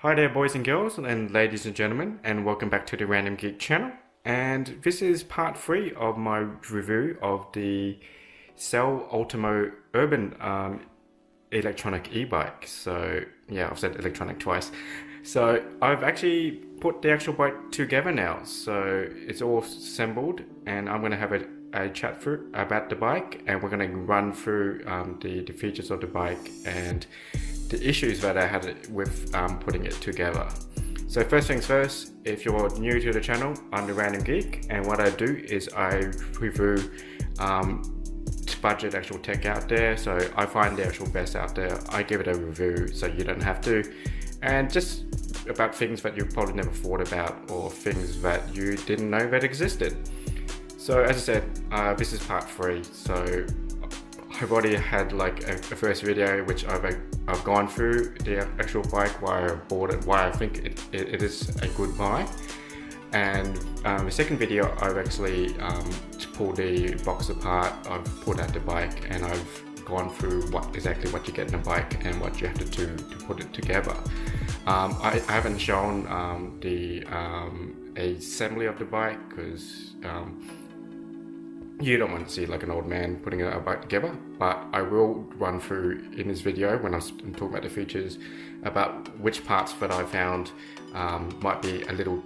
Hi there boys and girls and ladies and gentlemen, and welcome back to the Random Geek channel. And this is part 3 of my review of the Ultimo Urban electronic e-bike. So yeah, I've said electronic twice. So I've actually put the actual bike together now, so it's all assembled, and I'm going to have a chat through about the bike, and we're going to run through the features of the bike and the issues that I had with putting it together. So first things first, if you're new to the channel, I'm the Random Geek, and what I do is I review budget actual tech out there. So I find the actual best out there, I give it a review so you don't have to, and just about things that you probably never thought about or things that you didn't know that existed. So as I said, this is part 3, so I've already had like a first video which I've gone through the actual bike, why I bought it, why I think it is a good buy, and the second video I've actually pulled the box apart, I've pulled out the bike, and I've gone through exactly what you get in a bike and what you have to do to put it together. I haven't shown the assembly of the bike because you don't want to see like an old man putting a bike together, but I will run through in this video when I'm talking about the features about which parts that I found might be a little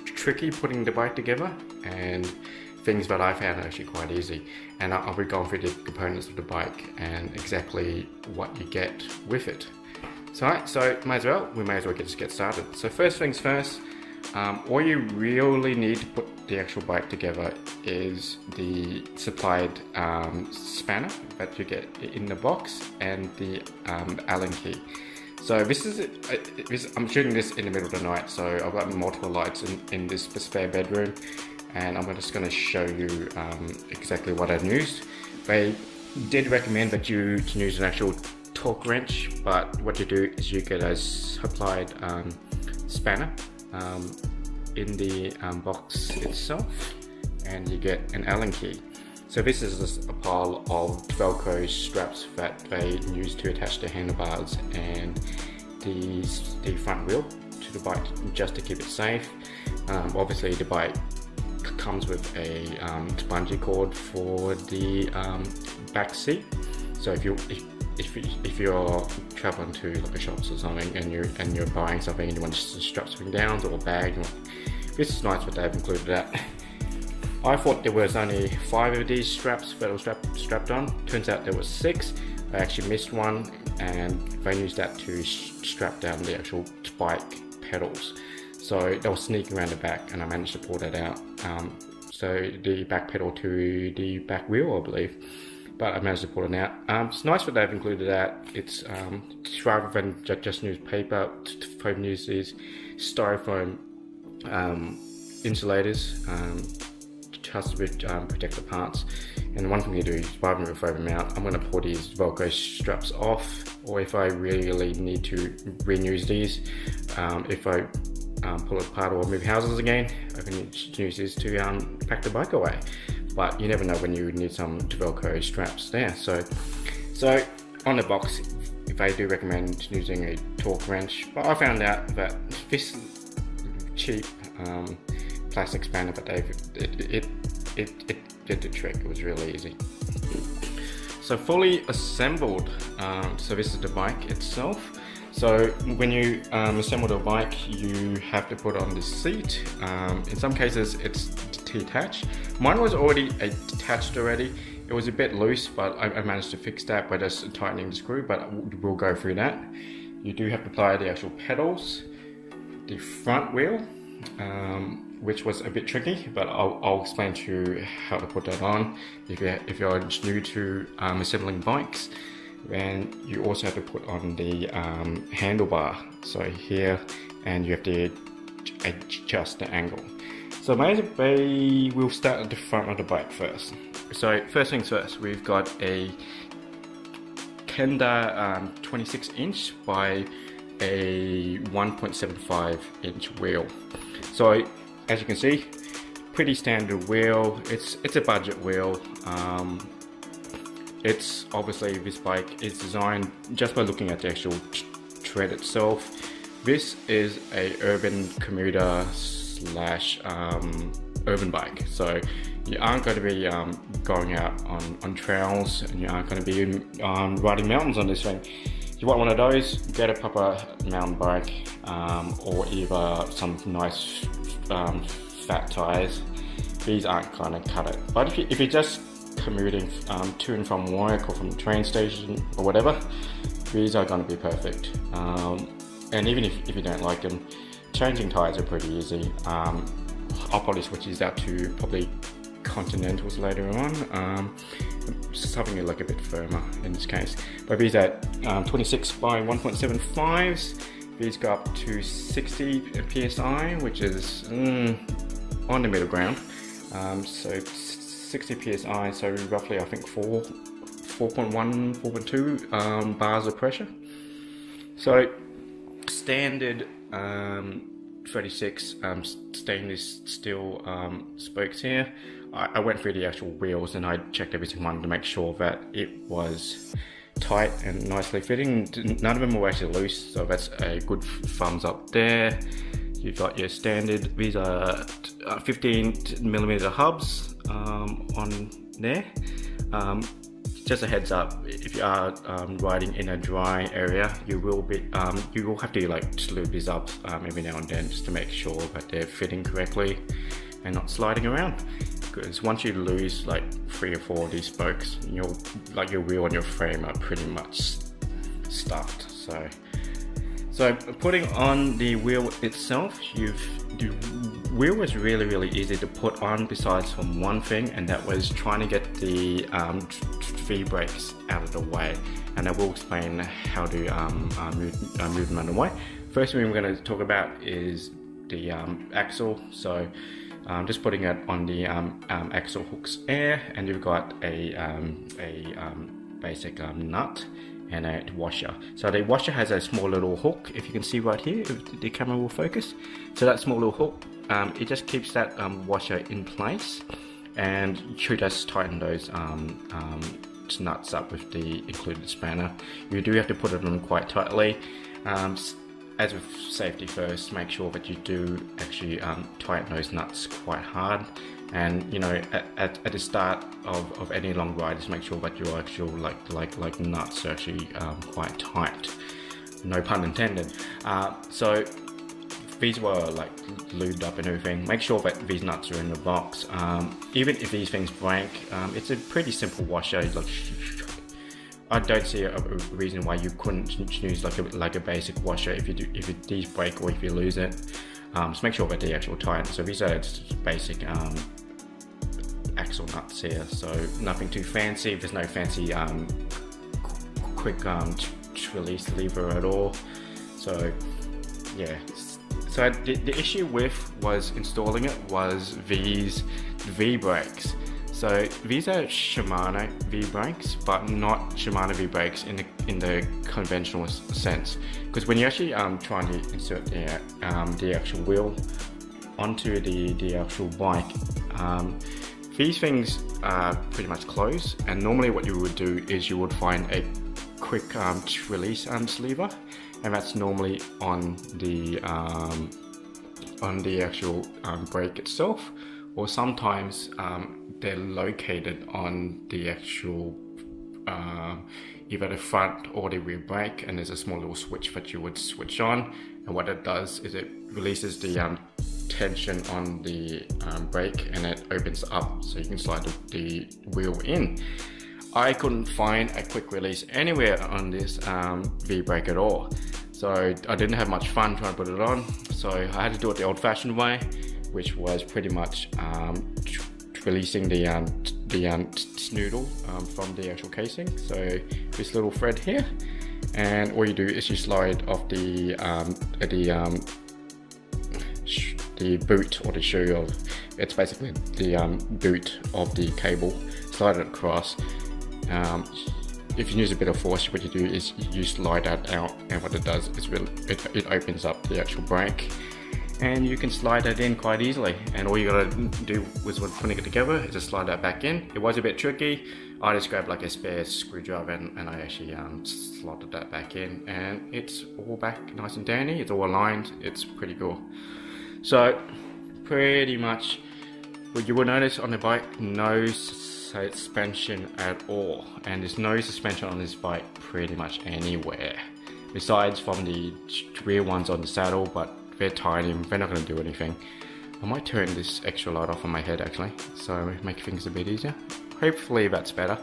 tricky putting the bike together, and things that I found are actually quite easy. And I'll be going through the components of the bike and exactly what you get with it. So we may as well just get started. So first things first, all you really need to put the actual bike together is the supplied spanner that you get in the box and the Allen key. So I'm shooting this in the middle of the night, so I've got multiple lights in this spare bedroom, and I'm just going to show you exactly what I've used. They did recommend that you can use an actual torque wrench, but what you do is you get a supplied spanner in the box itself, and you get an Allen key. So this is just a pile of Velcro straps that they use to attach the handlebars and the front wheel to the bike, just to keep it safe. Obviously the bike comes with a bungee cord for the back seat. So if you're traveling to like a shops or something and you're buying something and you want to strap something down or a bag, this is nice what they've included that. I thought there was only 5 of these straps that were strapped on. Turns out there was 6. I actually missed one, and they used that to strap down the actual bike pedals. So they were sneaking around the back, and I managed to pull that out. So the back pedal to the back wheel, I believe. But I managed to pull it out. It's nice that they've included that. It's rather than just use paper, they've used these styrofoam insulators just to protect the parts. And one thing you do is, rather than throw them out, I'm going to pull these Velcro straps off, or if I really need to reuse these, if I pull it apart or move houses again, I can use this to pack the bike away. But you never know when you need some Velcro straps there. So on the box, they do recommend using a torque wrench, but I found out that this cheap plastic spanner, but it did the trick. It was really easy. So fully assembled. So this is the bike itself. So when you assemble the bike, you have to put on the seat. In some cases it's detached. Mine was already attached already. It was a bit loose, but I managed to fix that by just tightening the screw, but we'll go through that. You do have to apply the actual pedals, the front wheel, which was a bit tricky, but I'll explain to you how to put that on if you're new to assembling bikes. And you also have to put on the handlebar, so here, and you have to adjust the angle. So maybe we'll start at the front of the bike first. So first things first, we've got a Kenda 26 inch by a 1.75 inch wheel. So as you can see, pretty standard wheel. It's a budget wheel. It's obviously, this bike is designed just by looking at the actual tread itself. this is a urban commuter slash urban bike. So you aren't going to be going out on trails, and you aren't going to be riding mountains on this thing. If you want one of those, get a proper mountain bike, or either some nice fat tires. These aren't going to cut it. But if you're just commuting to and from work or from the train station or whatever, these are going to be perfect. And even if you don't like them, changing tires are pretty easy. I'll probably switch these out to probably Continentals later on. Something like a bit firmer in this case. But these are 26 by 1.75s. These go up to 60 psi, which is on the middle ground. So 60 psi, so roughly I think 4.1, 4.2 bars of pressure. So standard 36 stainless steel spokes here. I went through the actual wheels and I checked every single one to make sure that it was tight and nicely fitting. None of them were actually loose, so that's a good thumbs up there. You've got your standard, these are 15mm hubs on there. Just a heads up, if you are riding in a dry area, you will have to like lube these up every now and then just to make sure that they're fitting correctly and not sliding around. Because once you lose like 3 or 4 of these spokes, your wheel and your frame are pretty much stuffed. So putting on the wheel itself, the wheel was really easy to put on besides from one thing, and that was trying to get the V-brakes out of the way. And I will explain how to move them out of the way. First thing we're going to talk about is the axle. So just putting it on the axle hooks there, and you've got a basic nut and a washer. So the washer has a small little hook, if you can see right here, if the camera will focus. So that small little hook, it just keeps that washer in place, and you should just tighten those nuts up with the included spanner. You do have to put it on quite tightly. As with safety first, make sure that you do actually tighten those nuts quite hard. And you know, at the start of any long ride, just make sure that your actual like nuts are actually quite tight. No pun intended. So these were like lubed up and everything. Make sure that these nuts are in the box. Even if these things break, it's a pretty simple washer. I don't see a reason why you couldn't use like a basic washer if these break or if you lose it. Just make sure that they actually tighten. So these are just basic axle nuts here. So nothing too fancy. There's no fancy quick release lever at all. So yeah. So the issue was installing it was these V-brakes. So these are Shimano V-brakes, but not Shimano V-brakes in the conventional sense. Because when you're actually trying to insert the actual wheel onto the actual bike, these things are pretty much closed. And normally what you would do is you would find a quick release lever, and that's normally on the actual brake itself. Or sometimes they're located on the actual either the front or the rear brake, and there's a small little switch that you would switch on, and what it does is it releases the tension on the brake, and it opens up so you can slide the wheel in. I couldn't find a quick release anywhere on this V-brake at all, so I didn't have much fun trying to put it on. So I had to do it the old-fashioned way, which was pretty much releasing the snoodle from the actual casing. So this little thread here, and all you do is you slide off the boot or the shoe of, it's basically the boot of the cable, slide it across. If you use a bit of force, what you do is you slide that out, and what it does is it opens up the actual brake, and you can slide that in quite easily. And all you gotta do was when putting it together is just slide that back in. It was a bit tricky, I just grabbed like a spare screwdriver and I actually slotted that back in, and it's all back nice and dandy. It's all aligned. It's pretty cool. So pretty much what you will notice on the bike, no suspension at all, and there's no suspension on this bike pretty much anywhere besides from the rear ones on the saddle, but they're tiny, they're not going to do anything. I might turn this extra light off on my head actually, so make things a bit easier. Hopefully that's better.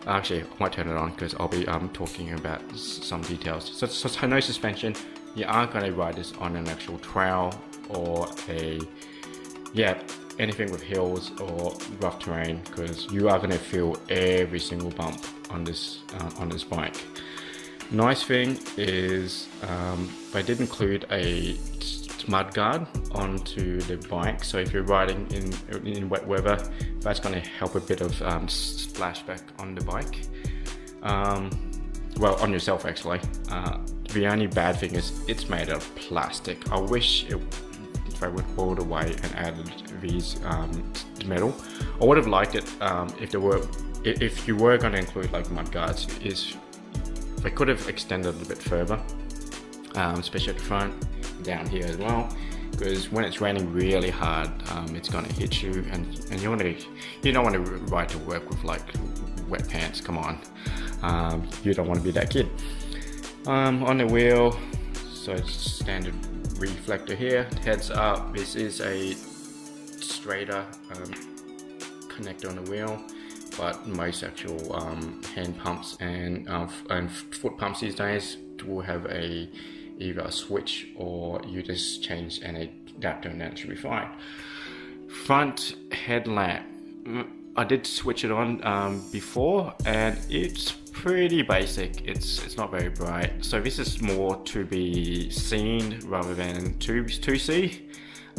Actually, I might turn it on because I'll be talking about some details. So no suspension. You aren't going to ride this on an actual trail or anything with hills or rough terrain, because you are going to feel every single bump on this bike. Nice thing is they did include a mud guard onto the bike, so if you're riding in wet weather, that's going to help a bit of splashback on the bike. Well, on yourself actually. The only bad thing is it's made out of plastic. I wish if I would boiled away and added these metal. I would have liked it if you were going to include like mud guards, is they could have extended a bit further, especially at the front, down here as well, because when it's raining really hard, it's going to hit you, and you don't want to ride to work with like wet pants. Come on, you don't want to be that kid. On the wheel, so it's standard reflector here. Heads up, this is a straighter connector on the wheel, but most actual hand pumps and foot pumps these days will have either a switch, or you just change an adapter and that should be fine. Front headlamp, I did switch it on before, and it's pretty basic. It's not very bright, so this is more to be seen rather than to see.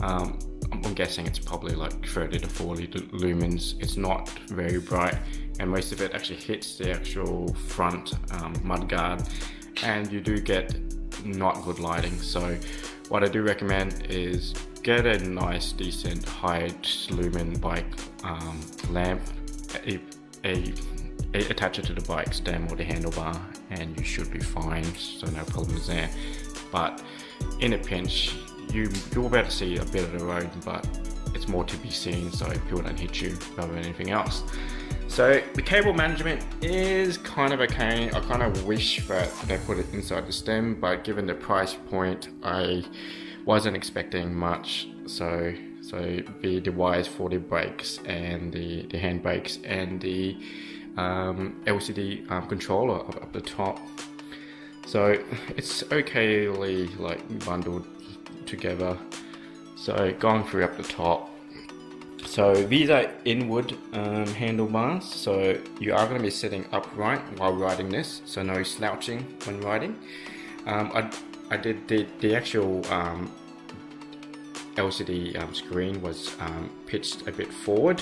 I'm guessing it's probably like 30 to 40 lumens. It's not very bright, and most of it actually hits the actual front mudguard, and you do get not good lighting. So what I do recommend is get a nice decent high lumen bike lamp, attach it to the bike stem or the handlebar, and you should be fine, so no problems there. But in a pinch, you'll be able to see a bit of the road, but it's more to be seen so people don't hit you rather than anything else. So the cable management is kind of okay. I kind of wish that they put it inside the stem, but given the price point, I wasn't expecting much. So the wires for the brakes and the hand brakes and the LCD controller up the top. So it's okayly like bundled together. So going through up the top. So these are inward handlebars, so you are going to be sitting upright while riding this, so no slouching when riding. I did the actual LCD screen was pitched a bit forward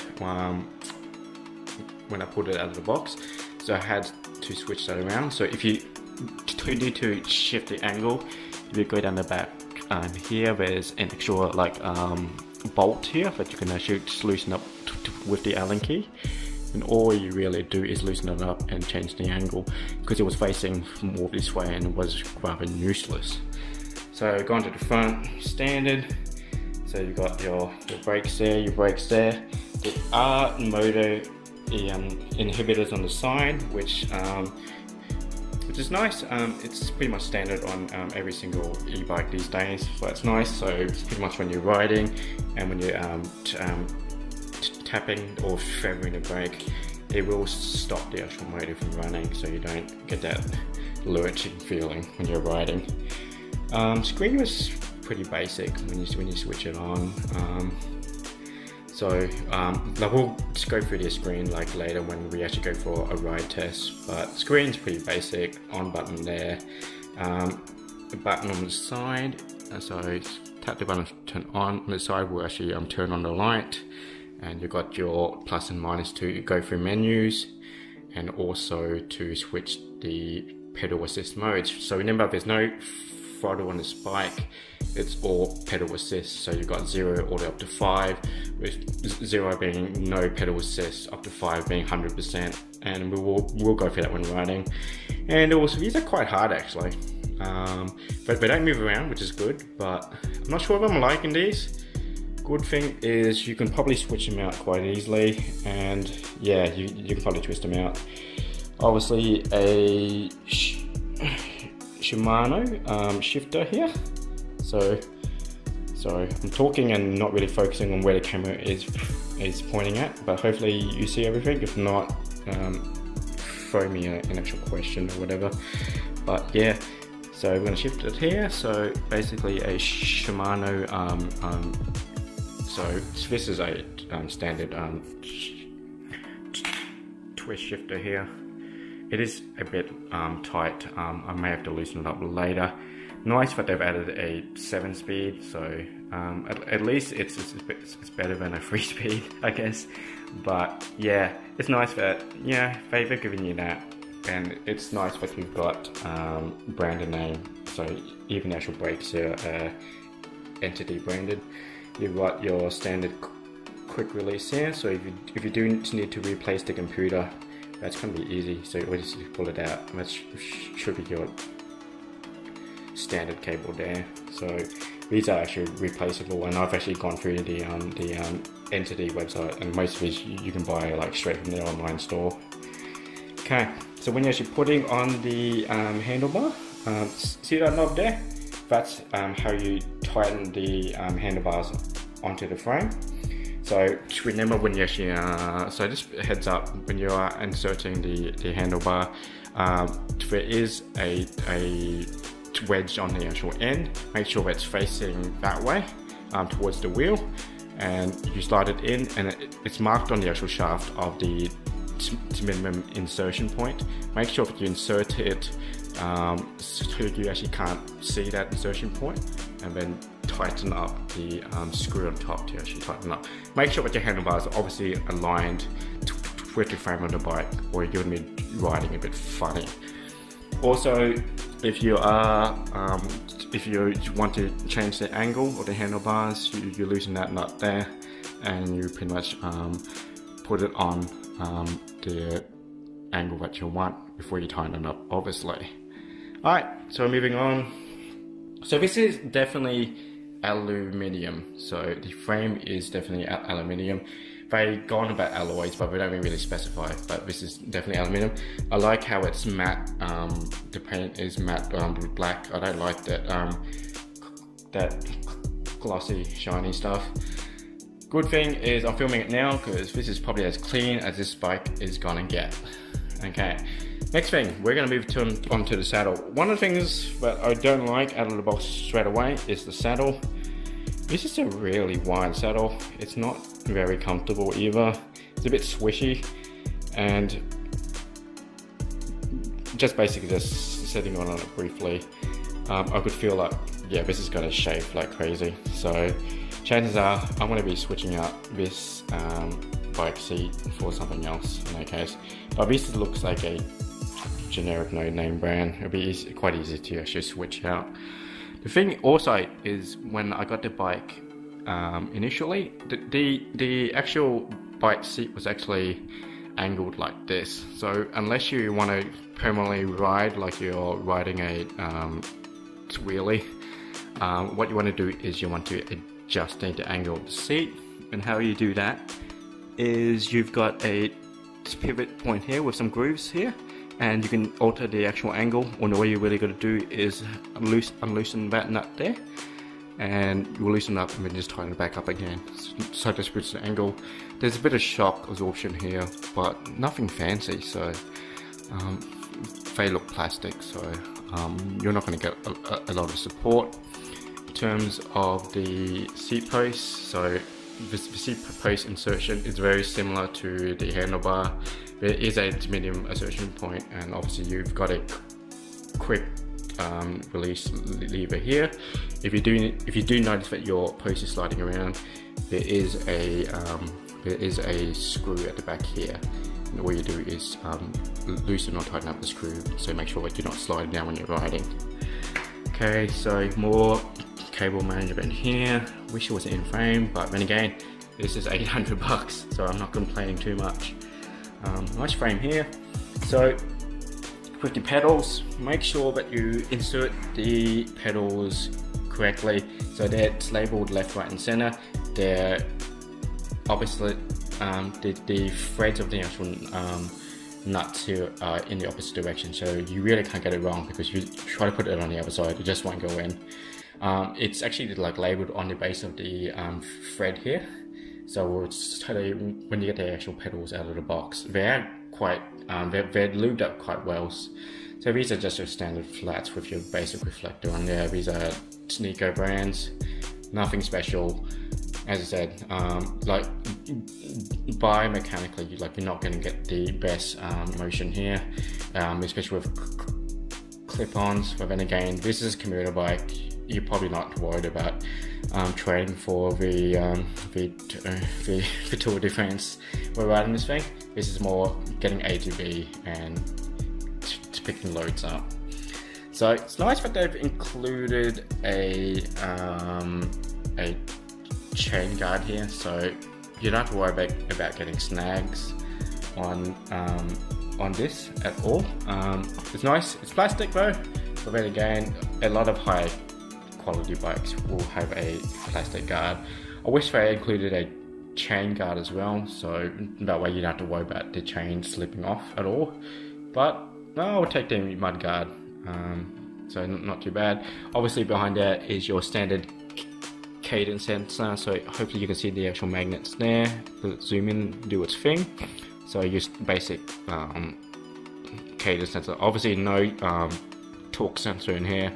when I pulled it out of the box, so I had to switch that around. So if you need to shift the angle, if you go down the back here, there's an actual like bolt here that you can actually just loosen up with the Allen key, and all you really do is loosen it up and change the angle, because it was facing more this way and it was rather useless. So going to the front, standard. So you've got your brakes there, your brakes there. There are motor inhibitors on the side, which is nice. It's pretty much standard on every single e-bike these days, so it's nice. So it's pretty much when you're riding and when you're tapping or feathering the brake, it will stop the actual motor from running, so you don't get that lurching feeling when you're riding. Screen was pretty basic when you switch it on. So I will just go through the screen like later when we actually go for a ride test, but screen's pretty basic. On button there, the button on the side, so tap the button to turn on the side will actually turn on the light, and you've got your plus and minus to go through menus, and also to switch the pedal assist modes. So remember, there's no throttle on this bike, it's all pedal assist. So you've got 0 all the way up to 5, with 0 being no pedal assist, up to 5 being 100%. And we'll go through that when riding. And also these are quite hard actually, but they don't move around, which is good. But I'm not sure if I'm liking these. Good thing is you can probably switch them out quite easily, and yeah, you can probably twist them out. Obviously a Shimano shifter here. So sorry, I'm talking and not really focusing on where the camera is pointing at, but hopefully you see everything. If not, throw me an actual question or whatever. But yeah, so we're going to shift it here. So basically a Shimano so this is a standard twist shifter here. It is a bit tight. I may have to loosen it up later. Nice that they've added a 7-speed, so at least it's better than a 3-speed, I guess. But yeah, it's nice that they've given you that, and it's nice that you've got branded name. So even the actual brakes here are entity branded. You've got your standard quick release here, so if you do need to replace the computer, that's going to be easy. So you just pull it out, and that should be your standard cable there. So these are actually replaceable, and I've actually gone through the entity website, and most of these you can buy like straight from their online store. Okay, so when you're actually putting on the handlebar, see that knob there? That's how you tighten the handlebars onto the frame. So just remember when you actually, so just heads up, when you are inserting the handlebar, there is a wedge on the actual end. Make sure it's facing that way towards the wheel, and you slide it in, and it's marked on the actual shaft of the minimum insertion point. Make sure that you insert it so you actually can't see that insertion point, and then tighten up the screw on top to actually tighten up. Make sure that your handlebars are obviously aligned with the frame of the bike, or you're going to be riding a bit funny. Also, if you want to change the angle of the handlebars, you loosen that nut there, and you pretty much put it on the angle that you want before you tighten it up, obviously. Alright, so moving on. So this is definitely aluminium. So the frame is definitely aluminium. They've gone about alloys, but they don't really specify. But this is definitely aluminium. I like how it's matte. The paint is matte with black. I don't like that glossy, shiny stuff. Good thing is I'm filming it now because this is probably as clean as this bike is gonna get. Okay. Next thing, we're going to move onto the saddle. One of the things that I don't like out of the box straight away is the saddle. This is a really wide saddle. It's not very comfortable either. It's a bit swishy, and just basically just sitting on it briefly, I could feel like, yeah, this is going to shake like crazy. So chances are I'm going to be switching out this bike seat for something else in that case. But this looks like a generic no-name brand. It'll be quite easy to actually switch out. The thing also is, when I got the bike initially, the actual bike seat was actually angled like this. So unless you want to permanently ride like you're riding a wheelie, what you want to do is you want to adjust the angle of the seat. And how you do that is you've got a pivot point here with some grooves here, and you can alter the actual angle. Or the way you really got to do is unloosen that nut there, and you will loosen up and then just tighten it back up again. So to switch the angle, there's a bit of shock absorption here, but nothing fancy. So they look plastic, so you're not going to get a lot of support. In terms of the seat posts, so the seat post insertion is very similar to the handlebar. There is a medium insertion point, and obviously you've got a quick release lever here. If you do notice that your post is sliding around, there is a screw at the back here, and all you do is loosen or tighten up the screw, so make sure that you're not sliding down when you're riding. Okay, so more cable management here. Wish it was in frame, but then again, this is 800 bucks, so I'm not complaining too much. Nice frame here. So with the pedals, make sure that you insert the pedals correctly, so that's labeled left, right and center. They're obviously the threads of the actual nuts here are in the opposite direction, so you really can't get it wrong, because you try to put it on the other side, it just won't go in. It's actually like labeled on the base of the thread here, so it's totally, when you get the actual pedals out of the box, they're quite they're lubed up quite well. So these are just your standard flats with your basic reflector on there. These are Sneeko brands, nothing special. As I said, like biomechanically, you're not going to get the best motion here, especially with clip-ons. But then again, this is a commuter bike. You're probably not worried about trading for the Tour de France while riding this thing. This is more getting A to B and picking loads up. So it's nice that they've included a chain guard here, so you don't have to worry about getting snags on this at all. It's nice. It's plastic though, but then again, a lot of high quality bikes will have a plastic guard. I wish they included a chain guard as well, so that way you don't have to worry about the chain slipping off at all. But no, I'll take the mud guard, so not too bad. Obviously behind there is your standard cadence sensor, so hopefully you can see the actual magnets there. Zoom in, do its thing. So just basic cadence sensor. Obviously no torque sensor in here.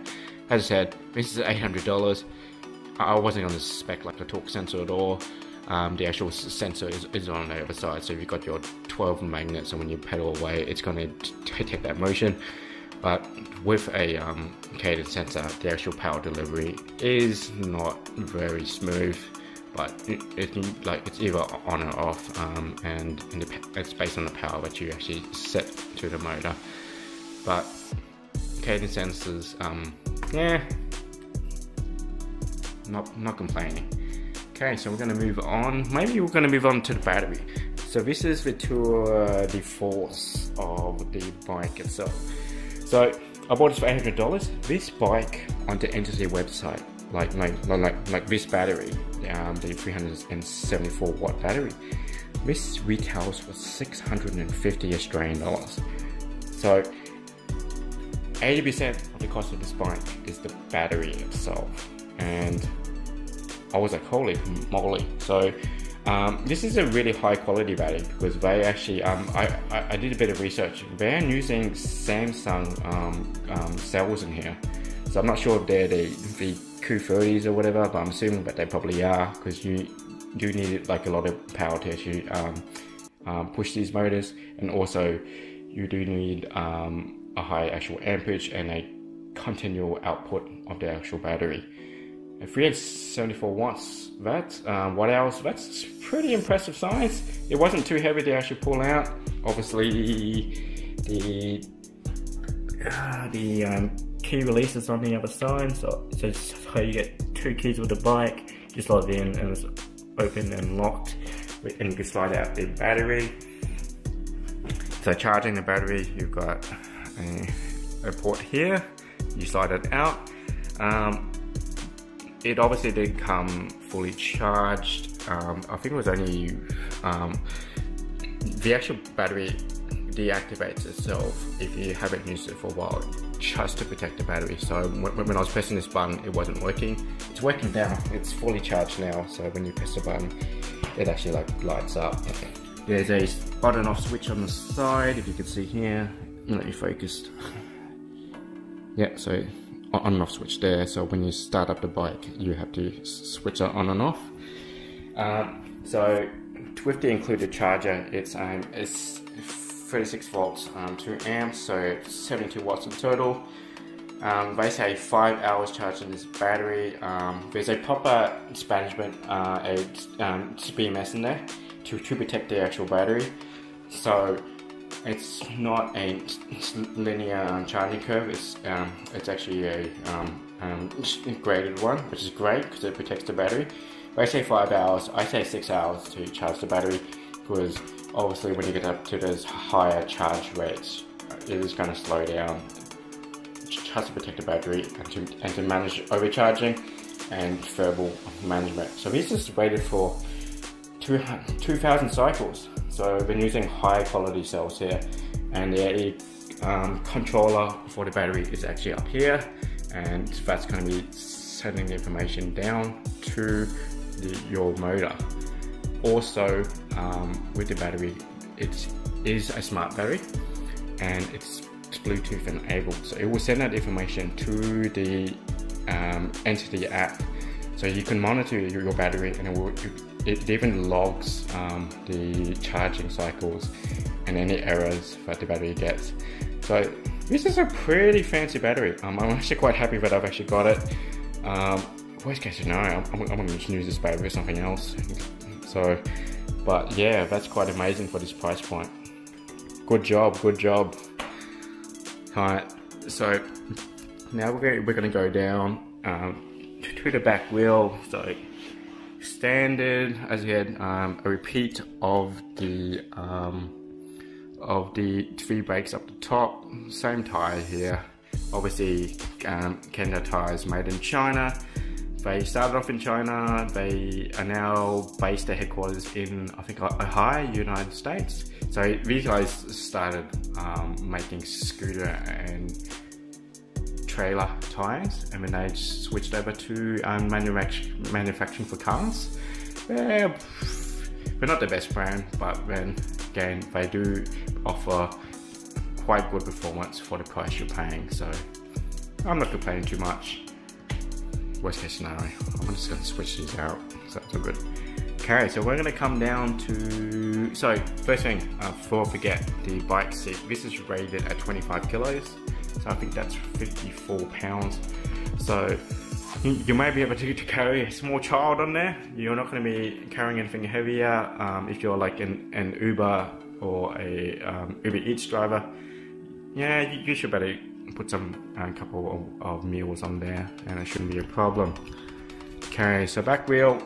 As I said, this is $800. I wasn't going to spec like the torque sensor at all. The actual sensor is on the other side, so you've got your 12 magnets, and when you pedal away, it's going to detect that motion. But with a cadence sensor, the actual power delivery is not very smooth, but it's either on or off, and it's based on the power that you actually set to the motor. But cadence sensors, yeah, not complaining. Okay, so we're going to move on. Maybe we're going to move on to the battery. So this is the tour de force of the bike itself. So I bought this for $800. This bike on the NTC website, like this battery, the 374 watt battery, this retails for 650 Australian dollars. So 80% of the cost of this bike is the battery itself, and I was like, holy moly. So this is a really high quality battery, because they actually, I did a bit of research. They're using Samsung cells in here. So I'm not sure if they're the Q30s or whatever, but I'm assuming that they probably are, because you do need like a lot of power to actually push these motors, and also you do need a high actual amperage and a continual output of the actual battery. At 374 watts, that's watt hours, that's pretty impressive size. It wasn't too heavy to actually pull out. Obviously the key release is on the other side, so you get two keys with the bike. You slide it in and it's open and locked, and you can slide out the battery. So charging the battery, you've got a port here, you slide it out. It obviously did come fully charged. I think it was only the actual battery deactivates itself if you haven't used it for a while, just to protect the battery. So when I was pressing this button, it wasn't working. It's working now. It's fully charged now. So when you press the button, it actually like lights up. There's a on and off switch on the side, if you can see here. Let me focus. Yeah, so on and off switch there. So when you start up the bike, you have to switch it on and off. So with the included charger, it's 36 volts, 2 amps, so 72 watts in total. They say 5 hours charging this battery. There's a proper management, BMS in there to protect the actual battery. So it's not a linear charging curve. It's actually a graded one, which is great because it protects the battery. But I say 5 hours. I say 6 hours to charge the battery, because obviously when you get up to those higher charge rates, it is going to slow down. Just to protect the battery and to manage overcharging and thermal management. So this is rated for 2,000 cycles. So I've been using high quality cells here, and the controller for the battery is actually up here, and that's going to be sending the information down to your motor. Also, with the battery, it is a smart battery, and it's Bluetooth enabled, so it will send that information to the Entity app, so you can monitor your battery, and it even logs the charging cycles and any errors that the battery gets. So this is a pretty fancy battery. I'm actually quite happy that I've actually got it. Worst case scenario, I'm going to use this battery for something else. So, but yeah, that's quite amazing for this price point. Good job, good job. Alright, so now we're going to go down to the back wheel. So standard, as you had a repeat of the 3 brakes up the top. Same tire here. Obviously, Kenda tires made in China. They started off in China. They are now based their headquarters in, I think, Ohio, United States. So these guys started making scooter and trailer tires, and then they switched over to manufacturing for cars. They're not the best brand, but then again, they do offer quite good performance for the price you're paying. So I'm not complaining too much. Worst case scenario, I'm just going to switch these out, so that's all good. Okay, so we're going to come down to, so first thing, before I forget, the bike seat. This is rated at 25 kilos, so I think that's 54 pounds. So you may be able to carry a small child on there. You're not going to be carrying anything heavier. If you're like an Uber or a Uber Eats driver, yeah, you should better put a couple of meals on there, and it shouldn't be a problem. Okay, so back wheel.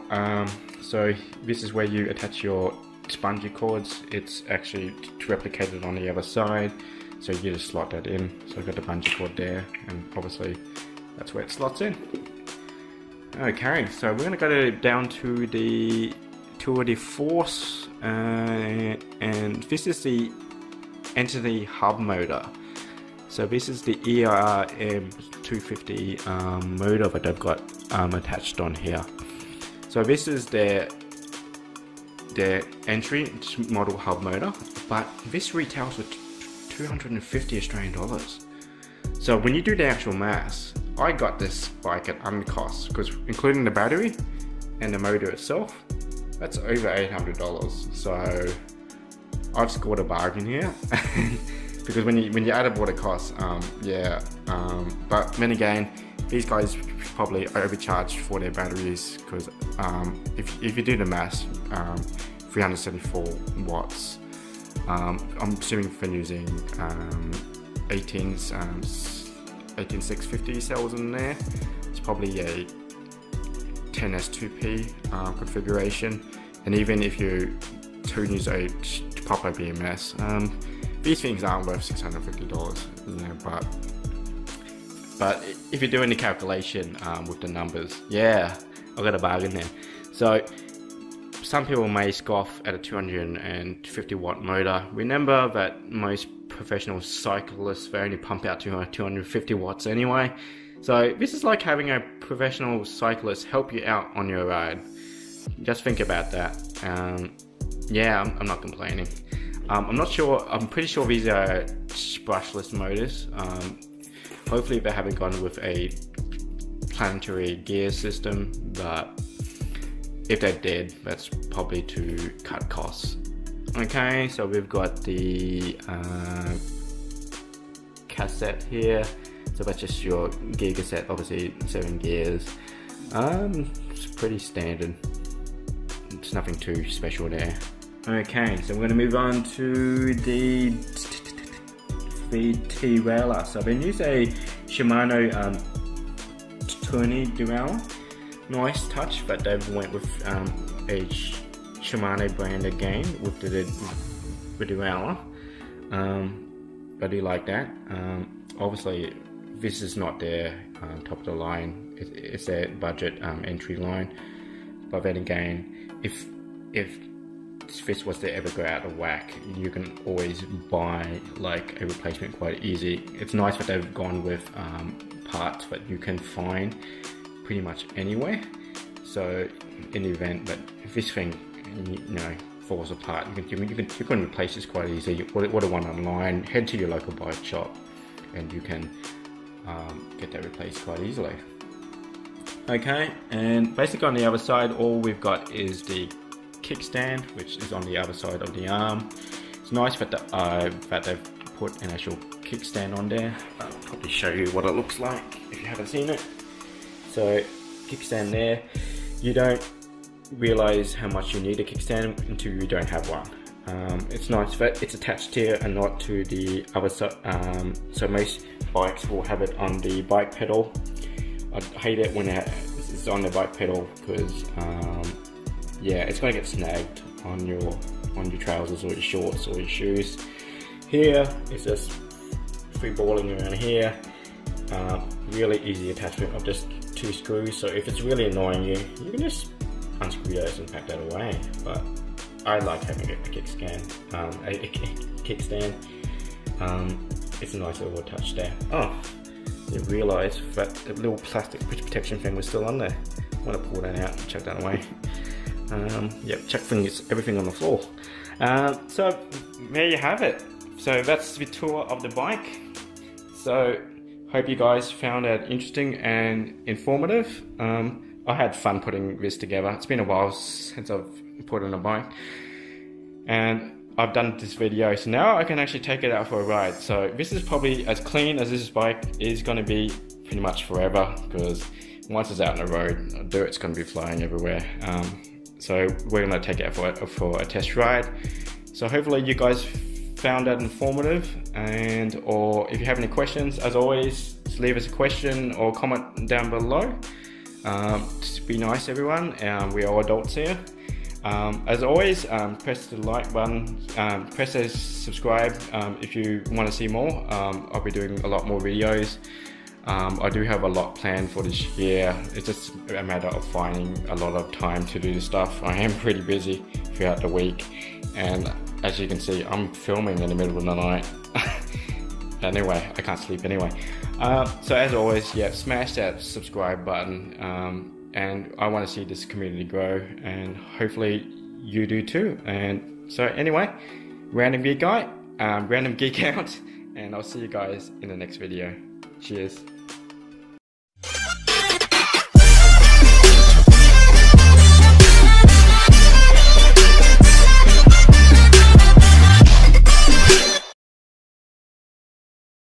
So this is where you attach your spongy cords. It's actually replicated on the other side, so you just slot that in. So I've got the bungee cord there, and obviously that's where it slots in. Okay, so we're going to go down to the Tour de Force, and this is the Entity hub motor. So this is the ERM 250 motor that I've got attached on here. So this is their entry model hub motor, but this retails for 250 Australian dollars. So when you do the actual maths, I got this bike at under cost, because including the battery and the motor itself, that's over $800. So I've scored a bargain here. Because when you add up what it costs, but then again, these guys probably overcharged for their batteries, because if you do the maths, 374 watts. I'm assuming for using 18650 cells in there. It's probably a 10S2P configuration, and even if you use a pop up BMS, these things aren't worth $650, you know, but if you're doing the calculation with the numbers, yeah, I got a bargain there. So some people may scoff at a 250 watt motor. Remember that most professional cyclists, they only pump out 250 watts anyway. So this is like having a professional cyclist help you out on your ride. Just think about that. Yeah, I'm not complaining. I'm not sure, I'm pretty sure these are brushless motors. Hopefully they haven't gone with a planetary gear system, but if they did, that's probably to cut costs. Okay, so we've got the cassette here. So that's just your gear cassette, obviously 7 gears. It's pretty standard. It's nothing too special there. Okay, so we're going to move on to the derailleur. So I've been using a Shimano 20 derailleur. Nice touch, but they went with a Shimano brand again with the derailleur. I do like that. Obviously, this is not their top of the line. It's their budget entry line. But then again, if this was to ever go out of whack, you can always buy like a replacement quite easy. It's nice that they've gone with parts that you can find pretty much anywhere. So in the event that if this thing, you know, falls apart, you can replace this quite easy. You order one online, head to your local bike shop, and you can get that replaced quite easily. Okay, and basically on the other side, all we've got is the kickstand, which is on the other side of the arm. It's nice that they've put an actual kickstand on there. I'll probably show you what it looks like if you haven't seen it. So kickstand there. You don't realize how much you need a kickstand until you don't have one. It's nice that it's attached here and not to the other side. So most bikes will have it on the bike pedal. I hate it when it's on the bike pedal because yeah, it's gonna get snagged on your trousers or your shorts or your shoes. Here it's just free balling around here. Really easy attachment of just 2 screws. So if it's really annoying you, you can just unscrew those and pack that away. But I like having a kickstand. It's a nice little touch there. Oh, I didn't realise that the little plastic protection thing was still on there. I want to pull that out and chuck that away. Yep, chuck everything on the floor. So there you have it. So that's the tour of the bike. So hope you guys found it interesting and informative. I had fun putting this together. It's been a while since I've put on a bike, and I've done this video, so now I can actually take it out for a ride. So this is probably as clean as this bike is going to be pretty much forever, because once it's out on the road, dirt's going to be flying everywhere. So we're going to take it out for a test ride. So hopefully you guys found that informative, and or if you have any questions, as always, just leave us a question or comment down below. Just be nice everyone, we are adults here. As always, press the like button, press the subscribe if you want to see more. I'll be doing a lot more videos. I do have a lot planned for this year. It's just a matter of finding a lot of time to do this stuff. I am pretty busy throughout the week, and as you can see, I'm filming in the middle of the night. Anyway, I can't sleep anyway. So as always, yeah, smash that subscribe button. And I want to see this community grow, and hopefully you do too. And so anyway, random geek guy, random geek out, and I'll see you guys in the next video. Cheers.